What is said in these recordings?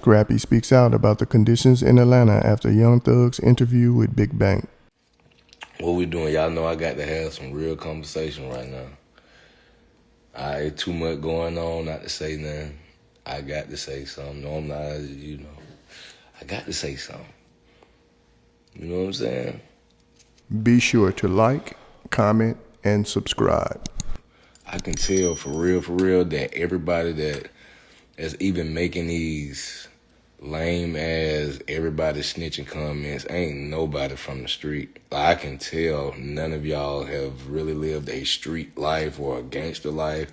Scrappy speaks out about the conditions in Atlanta after Young Thug's interview with Big Bank. What we doing? Y'all know I got to have some real conversation right now. Ain't too much going on not to say nothing. I got to say something. No, I'm not, I got to say something. You know what I'm saying? Be sure to like, comment, and subscribe. I can tell for real, that everybody that's even making these lame ass everybody snitching comments ain't nobody from the street. I can tell none of y'all have really lived a street life or a gangster life.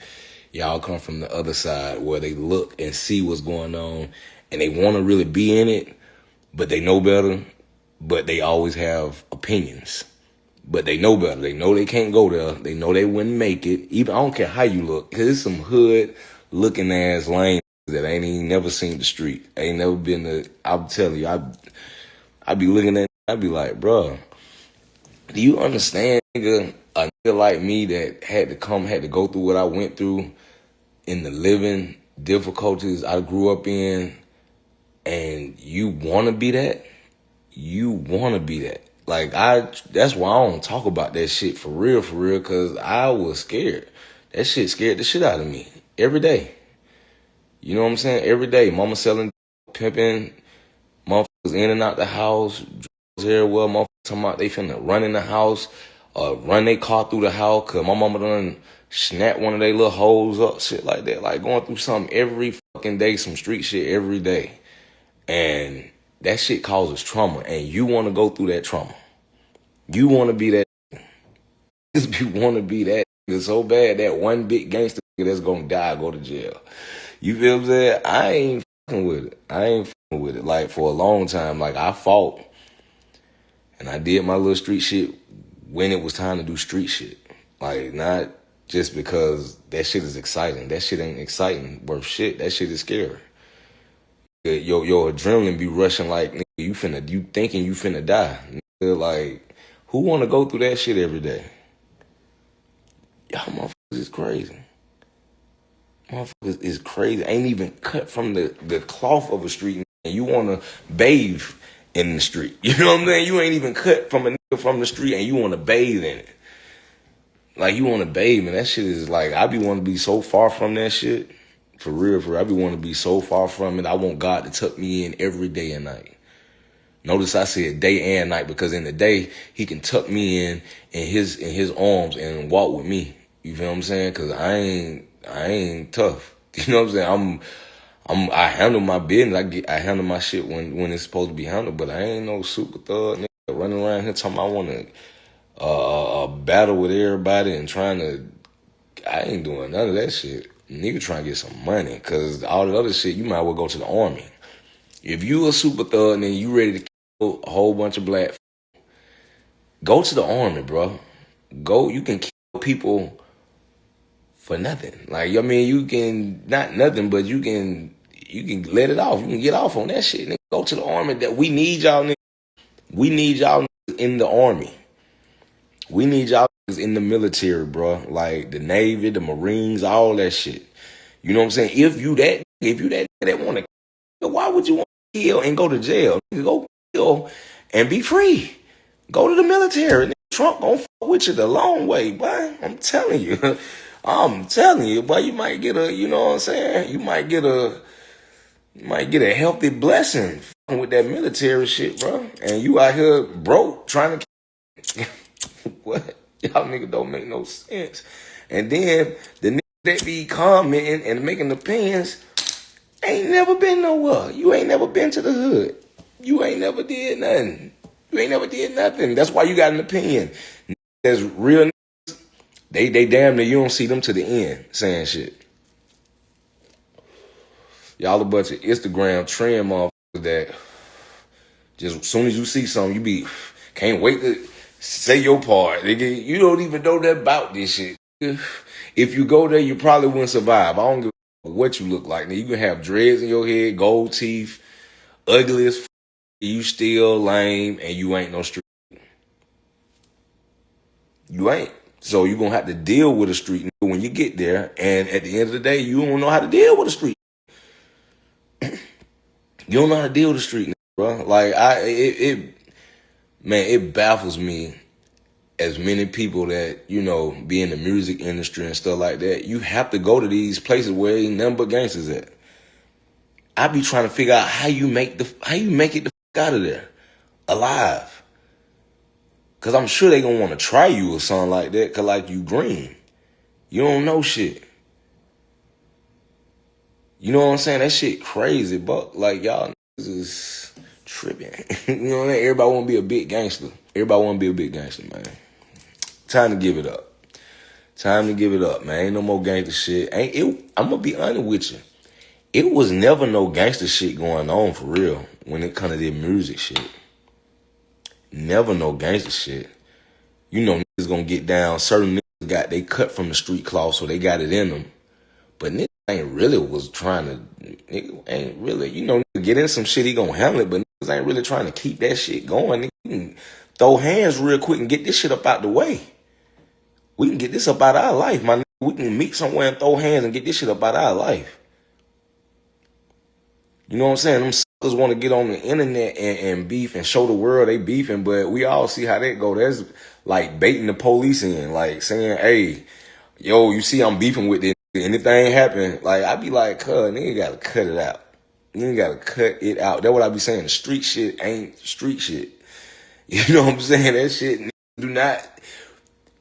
Y'all come from the other side where they look and see what's going on and they want to really be in it, but they know better, but they always have opinions. But they know better. They know they can't go there. They know they wouldn't make it. Even I don't care how you look, because there's some hood looking ass lame that ain't even never seen the street. Ain't never been to. I'm telling you, I be looking at. I be like, bro, do you understand, nigga? A nigga like me that had to go through what I went through in the living difficulties I grew up in, and you want to be that? You want to be that? Like, that's why I don't talk about that shit for real, because I was scared. That shit scared the shit out of me every day. You know what I'm saying? Every day, mama selling, pimping, motherfuckers in and out the house, drugs everywhere, motherfuckers talking about they finna run in the house, run their car through the house, cause my mama done snap one of their little hoes up, shit like that. Like, going through something every fucking day, some street shit every day. And that shit causes trauma, and you want to go through that trauma. You want to be that. You want to be that nigga so bad, that one big gangster nigga that's gonna die, go to jail. You feel what I'm saying? I ain't fucking with it. Like, for a long time, like, I fought, and I did my little street shit when it was time to do street shit. Like, not just because that shit is exciting. That shit ain't exciting worth shit. That shit is scary. Your adrenaline be rushing like, nigga, you thinking you finna die. Nigga, like, who wanna go through that shit every day? Y'all motherfuckers is crazy. Motherfuckers is crazy. Ain't even cut from the cloth of a street, and you wanna bathe in the street. You know what I'm saying? You ain't even cut from a nigga from the street and you wanna bathe in it. Like, you wanna bathe, and that shit is like, I be wanna be so far from that shit. For real, I be want to be so far from it. I want God to tuck me in every day and night. Notice I said day and night, because in the day, he can tuck me in his arms and walk with me. You feel what I'm saying? Because I ain't tough. You know what I'm saying? I handle my business. I handle my shit when it's supposed to be handled, but I ain't no super thug nigga running around here talking about I want to battle with everybody and I ain't doing none of that shit. Nigga trying to get some money, because all the other shit, you might as well go to the army. If you a super thug and then you ready to kill a whole bunch of black, go to the army, bro. Go, you can kill people for nothing. Like, I mean, you can, not nothing, but you can let it off. You can get off on that shit. Nigga, go to the army. That we need y'all niggas. We need y'all niggas in the army. We need y'all in the military, bro. Like the Navy, the Marines, all that shit. You know what I'm saying? If you that want to kill, why would you want to kill and go to jail? Go kill and be free. Go to the military. Trump gonna fuck with you the long way, boy. I'm telling you. I'm telling you, boy, you might get you know what I'm saying? You might get a healthy blessing with that military shit, bro. And you out here broke trying to what? Y'all niggas don't make no sense. And then the niggas that be commenting and making opinions ain't never been nowhere. You ain't never been to the hood. You ain't never did nothing. That's why you got an opinion. There's real niggas, they damn near you don't see them to the end saying shit. Y'all a bunch of Instagram trend motherfuckers that just as soon as you see something, you be can't wait to say your part, nigga. You don't even know that about this shit. If you go there, you probably wouldn't survive. I don't give a fuck what you look like. Now, you can have dreads in your head, gold teeth, ugly as fuck. You still lame, and you ain't no street. You ain't. So you gonna have to deal with a street nigga when you get there. And at the end of the day, you don't know how to deal with a street. You don't know how to deal with the street, bro. Like man, it baffles me as many people that, you know, be in the music industry and stuff like that. You have to go to these places where ain't nothing but gangsters at. I be trying to figure out how you make it the fuck out of there alive. Cause I'm sure they gonna want to try you or something like that. Cause like you green, you don't know shit. You know what I'm saying? That shit crazy, but like y'all niggas is tripping. You know what I mean? Everybody want to be a big gangster. Everybody want to be a big gangster, man. Time to give it up. Time to give it up, man. Ain't no more gangster shit. I'm gonna be honest with you. It was never no gangster shit going on for real when it come to their music shit. Never no gangster shit. You know niggas gonna get down. Certain niggas they cut from the street cloth, so they got it in them. But niggas ain't really was trying to, nigga ain't really, you know, nigga get in some shit, he gonna handle it, but niggas ain't really trying to keep that shit going. Nigga, you can throw hands real quick and get this shit up out the way. We can get this up out of our life, my nigga. We can meet somewhere and throw hands and get this shit up out of our life. You know what I'm saying? Them suckers want to get on the internet and beef and show the world they beefing, but we all see how that go. That's like baiting the police in, like saying, hey, yo, you see I'm beefing with this. Anything happen, like I be like, nigga gotta cut it out. Nigga gotta cut it out. That's what I be saying. The street shit ain't street shit. You know what I'm saying? That shit do not.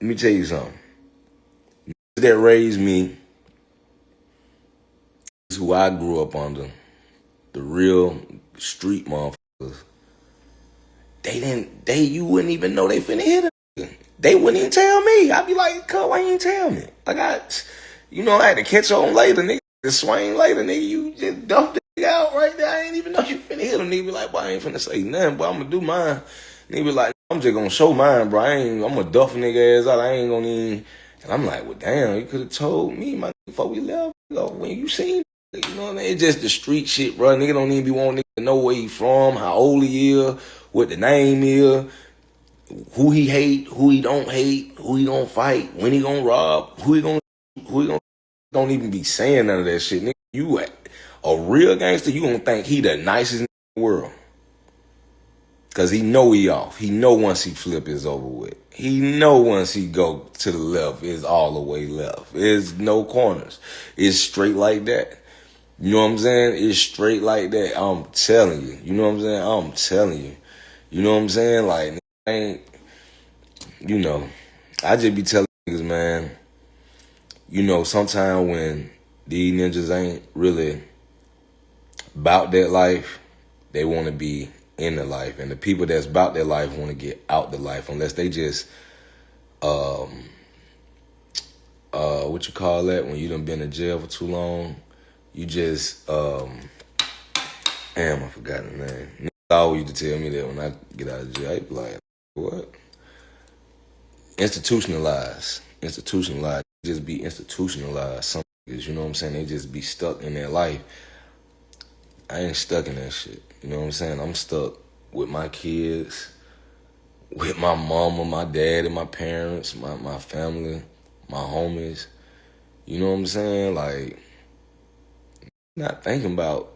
Let me tell you something. That raised me is who I grew up under. The real street motherfuckers. You wouldn't even know they finna hit a. They wouldn't even tell me. I'd be like, why you ain't tell me? Like I had to catch on later, nigga. The swing later, nigga. You just dumped it out right there. I ain't even know you finna hit him. Nigga be like, boy, I ain't finna say nothing, but I'm gonna do mine. Nigga be like, I'm just gonna show mine, bro. I'm gonna duff a nigga ass out. I ain't gonna even. And I'm like, well, damn, you could have told me, my nigga, before we left. When you seen, you know what I mean? It's just the street shit, bro. Nigga don't even be wanting nigga to know where he from, how old he is, what the name is, who he hate, who he don't hate, who he gonna fight, when he gonna rob, who he gonna don't even be saying none of that shit. Nigga, you a real gangster, you gonna think he the nicest in the world. Cause he know he off. He know once he flip is over with. He know once he go to the left is all the way left. There's no corners. It's straight like that. You know what I'm saying? It's straight like that. I'm telling you. You know what I'm saying? I'm telling you. You know what I'm saying? Like, ain't, you know, I just be telling niggas, man, you know, sometimes when these ninjas ain't really about that life, they want to be in the life. And the people that's about their life want to get out the life unless they just, what you call that? When you done been in jail for too long, you just, damn, I forgot the name. Niggas always used to tell me that when I get out of jail, I be like, what? Institutionalized. Just be institutionalized. Some niggas, you know what I'm saying? They just be stuck in their life. I ain't stuck in that shit. You know what I'm saying? I'm stuck with my kids, with my mama, my dad, and my parents, my family, my homies. You know what I'm saying? Like, not thinking about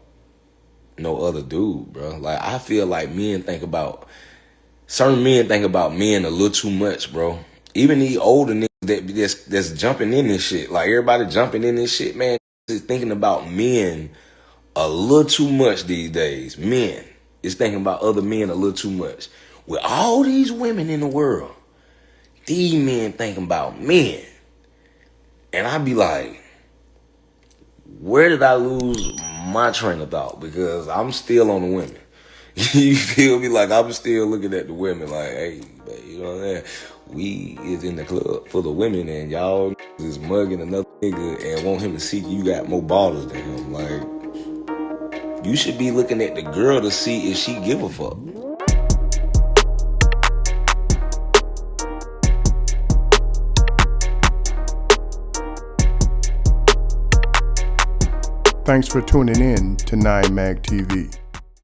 no other dude, bro. Like, I feel like certain men think about men a little too much, bro. Even these older niggas that's jumping in this shit, like everybody jumping in this shit, man, is thinking about men a little too much these days. Men is thinking about other men a little too much. With all these women in the world, these men thinking about men. And I be like, where did I lose my train of thought? Because I'm still on the women. You feel me? Like, I'm still looking at the women like, hey, babe, you know what I'm saying? We is in the club full of women and y'all is mugging another nigga and want him to see you got more bottles than him. Like, you should be looking at the girl to see if she give a fuck. Thanks for tuning in to 9 Mag TV.